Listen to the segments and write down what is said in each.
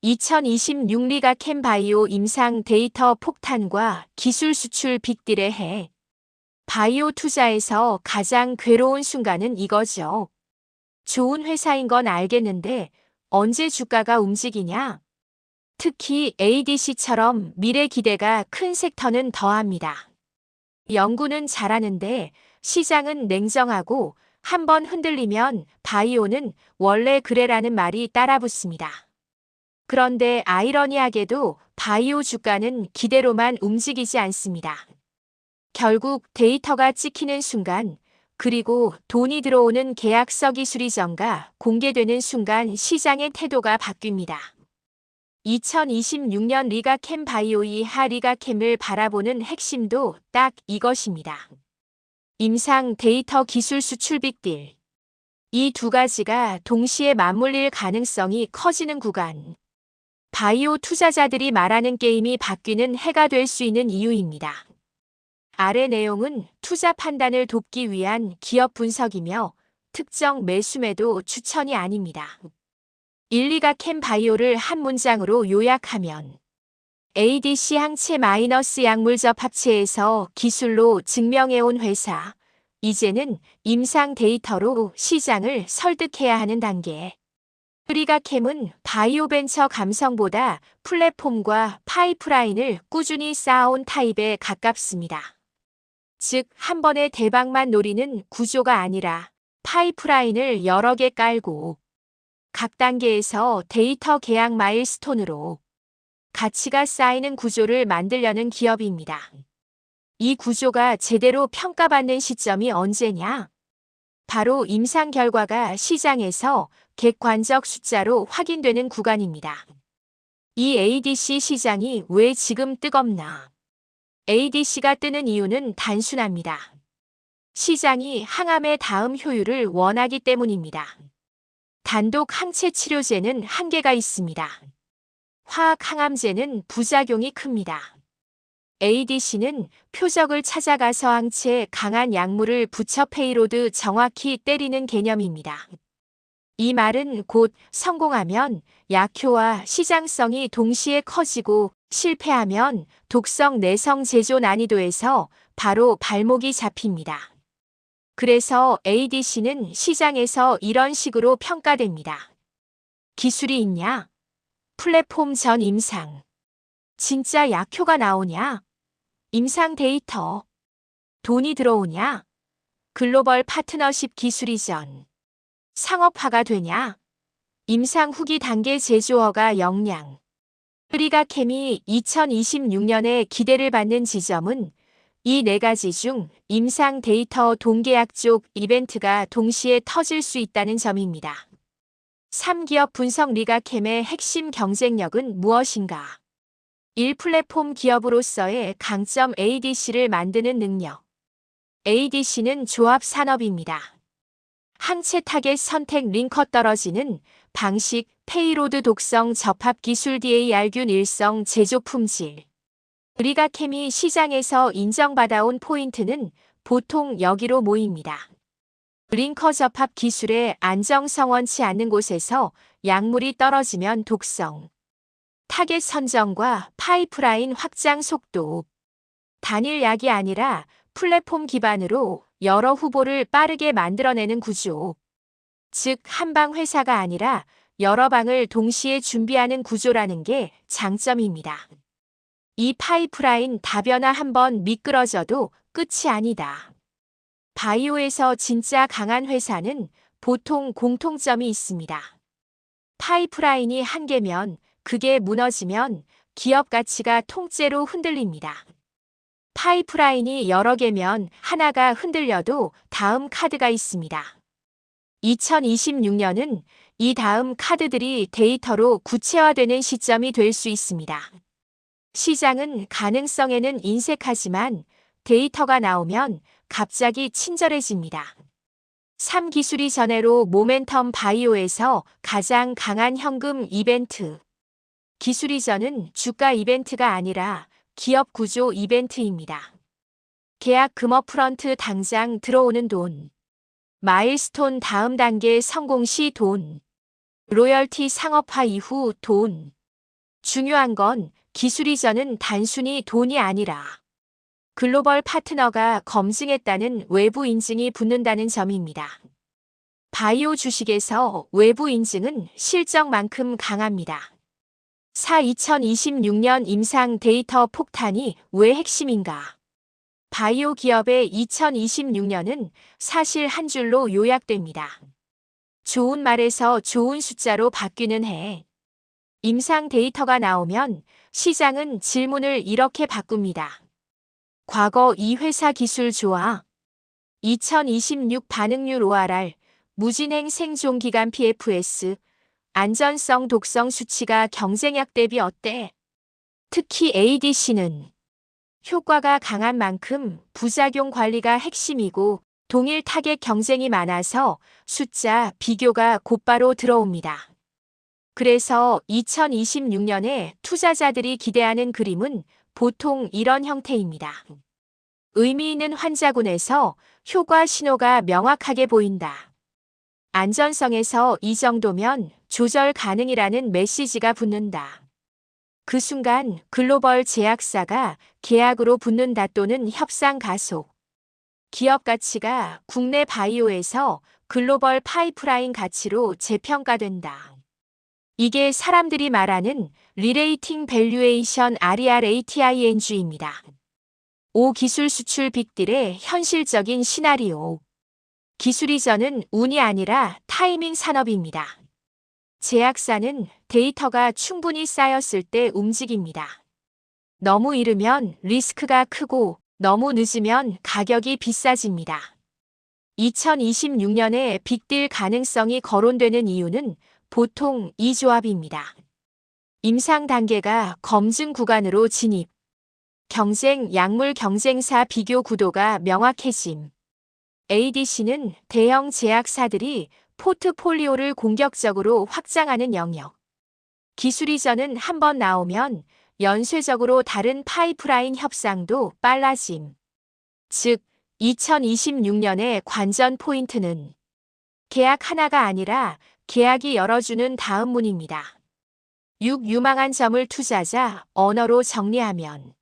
2026 리가캠 바이오 임상 데이터 폭탄과 기술 수출 빅딜의 해. 바이오 투자에서 가장 괴로운 순간은 이거죠. 좋은 회사인 건 알겠는데 언제 주가가 움직이냐? 특히 ADC처럼 미래 기대가 큰 섹터는 더합니다. 연구는 잘하는데 시장은 냉정하고 한번 흔들리면 바이오는 원래 그래라는 말이 따라붙습니다. 그런데 아이러니하게도 바이오 주가는 기대로만 움직이지 않습니다. 결국 데이터가 찍히는 순간, 그리고 돈이 들어오는 계약서 기술 이전가 공개되는 순간 시장의 태도가 바뀝니다. 2026년 리가캠 바이오이 하 리가캠을 바라보는 핵심도 딱 이것입니다. 임상 데이터 기술 수출 빅딜. 이 두 가지가 동시에 맞물릴 가능성이 커지는 구간. 바이오 투자자들이 말하는 게임이 바뀌는 해가 될 수 있는 이유입니다. 아래 내용은 투자 판단을 돕기 위한 기업 분석이며 특정 매수매도 추천이 아닙니다. 1. 리가캠 바이오를 한 문장으로 요약하면 ADC 항체 마이너스 약물 접합체에서 기술로 증명해온 회사, 이제는 임상 데이터로 시장을 설득해야 하는 단계. 리가캠은 바이오 벤처 감성보다 플랫폼과 파이프라인을 꾸준히 쌓아온 타입에 가깝습니다. 즉, 한 번의 대박만 노리는 구조가 아니라 파이프라인을 여러 개 깔고 각 단계에서 데이터 계약 마일스톤으로 가치가 쌓이는 구조를 만들려는 기업입니다. 이 구조가 제대로 평가받는 시점이 언제냐? 바로 임상 결과가 시장에서 객관적 숫자로 확인되는 구간입니다. 이 ADC 시장이 왜 지금 뜨겁나? ADC가 뜨는 이유는 단순합니다. 시장이 항암의 다음 효율을 원하기 때문입니다. 단독 항체 치료제는 한계가 있습니다. 화학 항암제는 부작용이 큽니다. ADC는 표적을 찾아가서 항체에 강한 약물을 붙여 페이로드 정확히 때리는 개념입니다. 이 말은 곧 성공하면 약효와 시장성이 동시에 커지고 실패하면 독성 내성 제조 난이도에서 바로 발목이 잡힙니다. 그래서 ADC는 시장에서 이런 식으로 평가됩니다. 기술이 있냐? 플랫폼 전 임상. 진짜 약효가 나오냐? 임상 데이터. 돈이 들어오냐? 글로벌 파트너십 기술 이전. 상업화가 되냐? 임상 후기 단계 제조허가 역량. 리가캠이 2026년에 기대를 받는 지점은 이 네 가지 중 임상 데이터 동계약 쪽 이벤트가 동시에 터질 수 있다는 점입니다. 3기업 분석 리가캠의 핵심 경쟁력은 무엇인가? 1. 플랫폼 기업으로서의 강점 ADC를 만드는 능력. ADC는 조합 산업입니다. 항체 타겟 선택 링커 떨어지는 방식, 페이로드 독성 접합 기술 DAR균 일성 제조 품질. 리가캠이 시장에서 인정받아온 포인트는 보통 여기로 모입니다. 링커 접합 기술의 안정성 원치 않는 곳에서 약물이 떨어지면 독성. 타겟 선정과 파이프라인 확장 속도. 단일 약이 아니라 플랫폼 기반으로 여러 후보를 빠르게 만들어내는 구조. 즉, 한방 회사가 아니라 여러 방을 동시에 준비하는 구조라는 게 장점입니다. 이 파이프라인 다변화 한번 미끄러져도 끝이 아니다. 바이오에서 진짜 강한 회사는 보통 공통점이 있습니다. 파이프라인이 한 개면 그게 무너지면 기업 가치가 통째로 흔들립니다. 파이프라인이 여러 개면 하나가 흔들려도 다음 카드가 있습니다. 2026년은 이 다음 카드들이 데이터로 구체화되는 시점이 될 수 있습니다. 시장은 가능성에는 인색하지만 데이터가 나오면 갑자기 친절해집니다. 3. 기술이 전해로 모멘텀 바이오에서 가장 강한 현금 이벤트. 기술 이전은 주가 이벤트가 아니라 기업 구조 이벤트입니다. 계약 금업 프런트 당장 들어오는 돈. 마일스톤 다음 단계 성공 시 돈. 로열티 상업화 이후 돈. 중요한 건 기술 이전은 단순히 돈이 아니라 글로벌 파트너가 검증했다는 외부 인증이 붙는다는 점입니다. 바이오 주식에서 외부 인증은 실적만큼 강합니다. 2026년 임상 데이터 폭탄이 왜 핵심인가? 바이오 기업의 2026년은 사실 한 줄로 요약됩니다. 좋은 말에서 좋은 숫자로 바뀌는 해. 임상 데이터가 나오면 시장은 질문을 이렇게 바꿉니다. 과거 이 회사 기술 좋아? 2026 반응률 ORR, 무진행 생존 기간 PFS, 안전성 독성 수치가 경쟁력 대비 어때? 특히 ADC는 효과가 강한 만큼 부작용 관리가 핵심이고 동일 타겟 경쟁이 많아서 숫자 비교가 곧바로 들어옵니다. 그래서 2026년에 투자자들이 기대하는 그림은 보통 이런 형태입니다. 의미 있는 환자군에서 효과 신호가 명확하게 보인다. 안전성에서 이 정도면 조절 가능이라는 메시지가 붙는다. 그 순간 글로벌 제약사가 계약으로 붙는다 또는 협상 가속. 기업 가치가 국내 바이오에서 글로벌 파이프라인 가치로 재평가된다. 이게 사람들이 말하는 리레이팅 밸류에이션 RERATING입니다. 5 기술 수출 빅딜의 현실적인 시나리오. 기술 이전은 운이 아니라 타이밍 산업입니다. 제약사는 데이터가 충분히 쌓였을 때 움직입니다. 너무 이르면 리스크가 크고 너무 늦으면 가격이 비싸집니다. 2026년에 빅딜 가능성이 거론되는 이유는 보통 이 조합입니다. 임상 단계가 검증 구간으로 진입. 경쟁 약물 경쟁사 비교 구도가 명확해짐. ADC는 대형 제약사들이 포트폴리오를 공격적으로 확장하는 영역. 기술 이전은 한번 나오면 연쇄적으로 다른 파이프라인 협상도 빨라짐. 즉, 2026년의 관전 포인트는 계약 하나가 아니라 계약이 열어주는 다음 문입니다. 6 유망한 점을 투자자 언어로 정리하면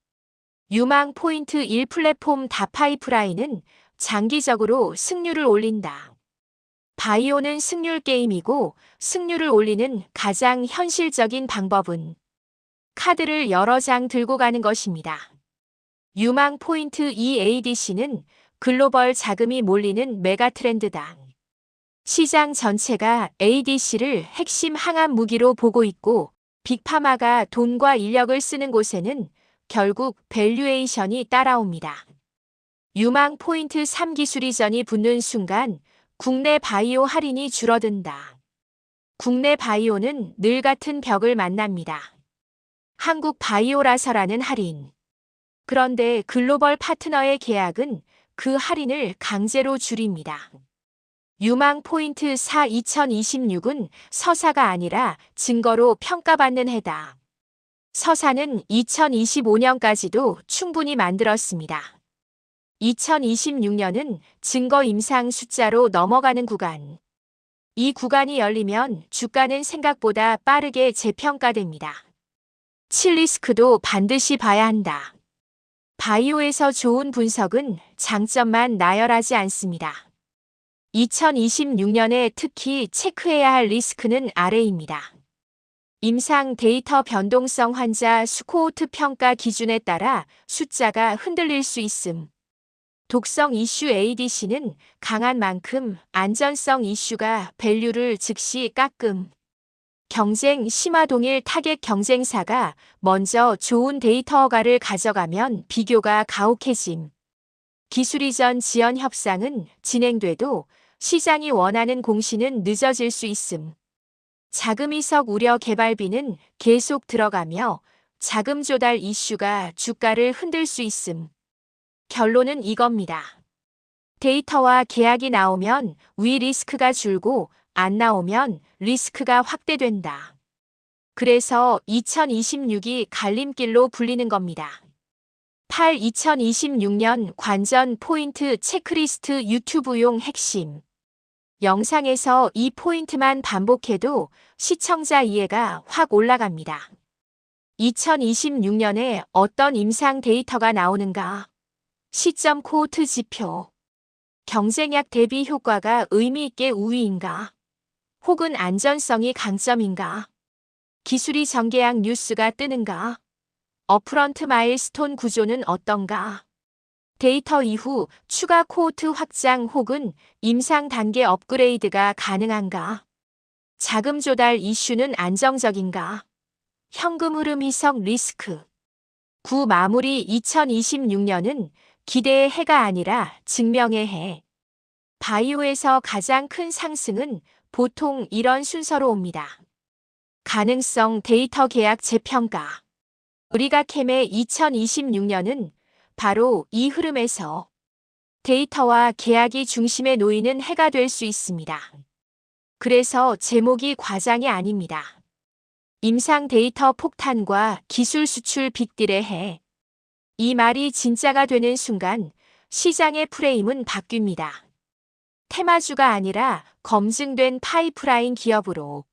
유망 포인트 1 플랫폼 다파이프라인은 장기적으로 승률을 올린다. 바이오는 승률 게임이고 승률을 올리는 가장 현실적인 방법은 카드를 여러 장 들고 가는 것입니다. 유망 포인트 2 ADC는 글로벌 자금이 몰리는 메가 트렌드다. 시장 전체가 ADC를 핵심 항암 무기로 보고 있고 빅파마가 돈과 인력을 쓰는 곳에는 결국 밸류에이션이 따라옵니다. 유망 포인트 3 기술 이전이 붙는 순간 국내 바이오 할인이 줄어든다. 국내 바이오는 늘 같은 벽을 만납니다. 한국 바이오라서라는 할인. 그런데 글로벌 파트너의 계약은 그 할인을 강제로 줄입니다. 유망 포인트 4 2026은 서사가 아니라 증거로 평가받는 해다. 서사는 2025년까지도 충분히 만들었습니다. 2026년은 증거 임상 숫자로 넘어가는 구간. 이 구간이 열리면 주가는 생각보다 빠르게 재평가됩니다. 7 리스크도 반드시 봐야 한다. 바이오에서 좋은 분석은 장점만 나열하지 않습니다. 2026년에 특히 체크해야 할 리스크는 아래입니다. 임상 데이터 변동성 환자 스코어트 평가 기준에 따라 숫자가 흔들릴 수 있음. 독성 이슈 ADC는 강한 만큼 안전성 이슈가 밸류를 즉시 깎음. 경쟁 심화 동일 타겟 경쟁사가 먼저 좋은 데이터 허가를 가져가면 비교가 가혹해짐. 기술 이전 지연 협상은 진행돼도 시장이 원하는 공시는 늦어질 수 있음. 자금 이석 우려 개발비는 계속 들어가며 자금 조달 이슈가 주가를 흔들 수 있음. 결론은 이겁니다. 데이터와 계약이 나오면 위 리스크가 줄고 안 나오면 리스크가 확대된다. 그래서 2026이 갈림길로 불리는 겁니다. 8 2026년 관전 포인트 체크리스트 유튜브용 핵심. 영상에서 이 포인트만 반복해도 시청자 이해가 확 올라갑니다. 2026년에 어떤 임상 데이터가 나오는가? 시점 코호트 지표. 경쟁약 대비 효과가 의미 있게 우위인가? 혹은 안전성이 강점인가? 기술이 전개약 뉴스가 뜨는가? 어프런트 마일스톤 구조는 어떤가? 데이터 이후 추가 코호트 확장 혹은 임상 단계 업그레이드가 가능한가? 자금 조달 이슈는 안정적인가? 현금 흐름 희석 리스크. 구 마무리 2026년은 기대의 해가 아니라 증명의 해. 바이오에서 가장 큰 상승은 보통 이런 순서로 옵니다. 가능성 데이터 계약 재평가. 우리가 캠의 2026년은 바로 이 흐름에서 데이터와 계약이 중심에 놓이는 해가 될 수 있습니다. 그래서 제목이 과장이 아닙니다. 임상 데이터 폭탄과 기술 수출 빅딜의 해. 이 말이 진짜가 되는 순간 시장의 프레임은 바뀝니다. 테마주가 아니라 검증된 파이프라인 기업으로